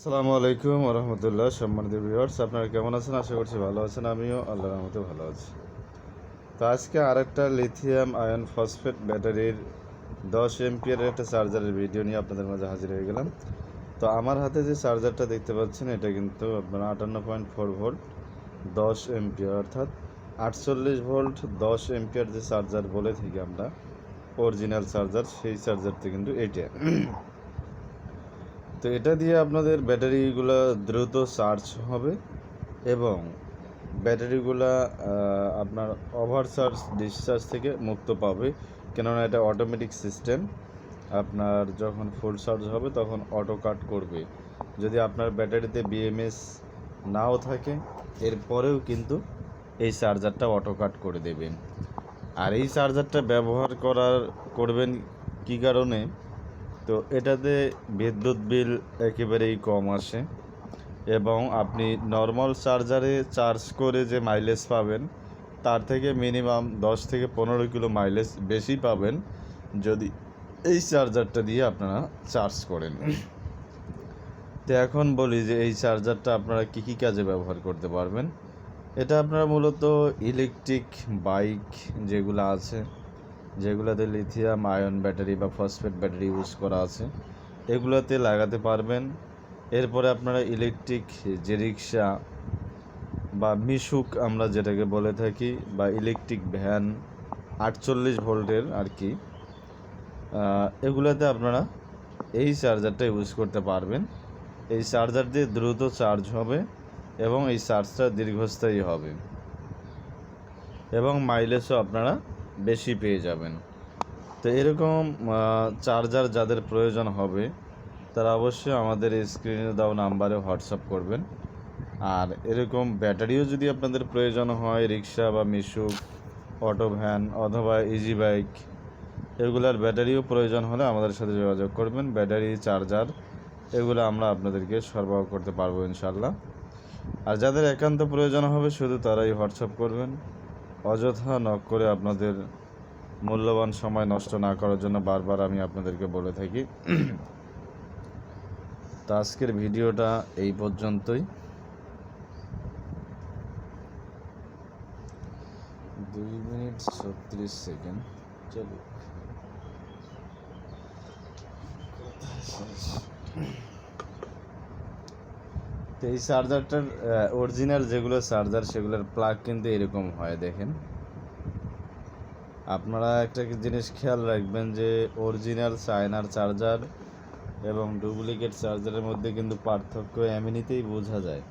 আসসালামু আলাইকুম রহমতুল্লাহ। সম্মানিত ভিউয়ার্স, আপনারা কেমন আছেন? আশা করছি ভালো আছেন। আমিও আল্লাহর রহমতে ভালো আছি। তো আজকে আরেকটা লিথিয়াম আয়ন ফসফেট ব্যাটারির 10 এমপিয়ারের একটা চার্জারের ভিডিও নিয়ে আপনাদের মাঝে হাজির হয়ে গেলাম। তো আমার হাতে যে চার্জারটা দেখতে পাচ্ছেন, এটা কিন্তু আপনার 58.4 ভোল্ট 10 এমপিয়ার, অর্থাৎ 48 ভোল্ট 10 এমপিয়ার যে চার্জার বলে থাকি আমরা, অরিজিনাল চার্জার, সেই চার্জারটা কিন্তু এটা। তো এটা দিয়ে আপনাদের ব্যাটারিগুলো দ্রুত চার্জ হবে এবং ব্যাটারিগুলো আপনার ওভার চার্জ ডিসচার্জ থেকে মুক্ত পাবে, কেননা এটা অটোমেটিক সিস্টেম। আপনার যখন ফুল চার্জ হবে তখন অটো কাট করবে। যদি আপনার ব্যাটারিতে বিএমএস নাও থাকে, এরপরেও কিন্তু এই চার্জারটা অটো কাট করে দেবেন। আর এই চার্জারটা ব্যবহার করবেন কী কারণে? তো এটাতে বিদ্যুৎ বিল একেবারেই কম আসে এবং আপনি নর্মাল চার্জারে চার্জ করে যে মাইলেজ পাবেন, তার থেকে মিনিমাম 10 থেকে 15 কিলো মাইলেজ বেশি পাবেন যদি এই চার্জারটা দিয়ে আপনারা চার্জ করেন। তো এখন বলি যে এই চার্জারটা আপনারা কী কী কাজে ব্যবহার করতে পারবেন। এটা আপনারা মূলত ইলেকট্রিক বাইক যেগুলো আছে, যেগুলোতে লিথিয়াম আয়ন ব্যাটারি বা ফসফেট ব্যাটারি ইউজ করা আছে, এগুলোতে লাগাতে পারবেন। এরপরে আপনারা ইলেকট্রিক যে রিক্সা বা মিশুক আমরা যেটাকে বলে থাকি, বা ইলেকট্রিক ভ্যান 48 ভোল্টের আর কি, এগুলোতে আপনারা এই চার্জারটা ইউজ করতে পারবেন। এই চার্জার দিয়ে দ্রুত চার্জ হবে এবং এই চার্জটা দীর্ঘস্থায়ী হবে এবং মাইলেজও আপনারা বেশি পেয়ে যাবেন। তো এরকম চার্জার যাদের প্রয়োজন হবে, তারা অবশ্যই আমাদের স্ক্রিনে দেওয়া নাম্বারে হোয়াটসঅ্যাপ করবেন। আর এরকম ব্যাটারিও যদি আপনাদের প্রয়োজন হয়, রিক্সা বা মিশুক, অটো ভ্যান অথবা ইজি বাইক, এগুলার ব্যাটারিও প্রয়োজন হলে আমাদের সাথে যোগাযোগ করবেন। ব্যাটারি, চার্জার এগুলো আমরা আপনাদেরকে সরবরাহ করতে পারবো ইনশাল্লাহ। আর যাদের একান্ত প্রয়োজন হবে, শুধু তারাই হোয়াটসঅ্যাপ করবেন। অযথা নক করে আপনাদের মূল্যবান সময় নষ্ট না করার জন্য বারবার আমি আপনাদেরকে বলে থাকি। তো আজকের ভিডিওটা এই পর্যন্তই। 2 মিনিট 36 সেকেন্ড চলুক। তো এই চার্জারটার অরিজিনাল যেগুলো চার্জার, সেগুলোর প্লাগ কিন্তু এরকম হয়, দেখেন। আপনারা একটা জিনিস খেয়াল রাখবেন যে অরিজিনাল চায়নার চার্জার এবং ডুপ্লিকেট চার্জারের মধ্যে কিন্তু পার্থক্য এমনিতেই বোঝা যায়।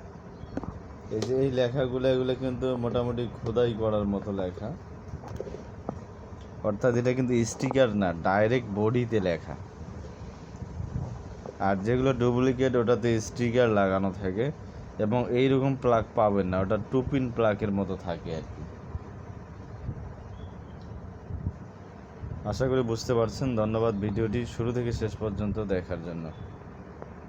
এই যে এই লেখাগুলো, এগুলো কিন্তু মোটামুটি খোদাই করার মতো লেখা, অর্থাৎ এটা কিন্তু স্টিকার না, ডাইরেক্ট বডিতে লেখা। আর যেগুলো ডুপ্লিকেট, ওটাতে স্টিকার লাগানো থাকে এবং এইরকম প্লাগ পাবেন না, ওটা 2 পিন প্লাগের মতো থাকে আর কি। আশা করি বুঝতে পারছেন। ধন্যবাদ ভিডিওটি শুরু থেকে শেষ পর্যন্ত দেখার জন্য।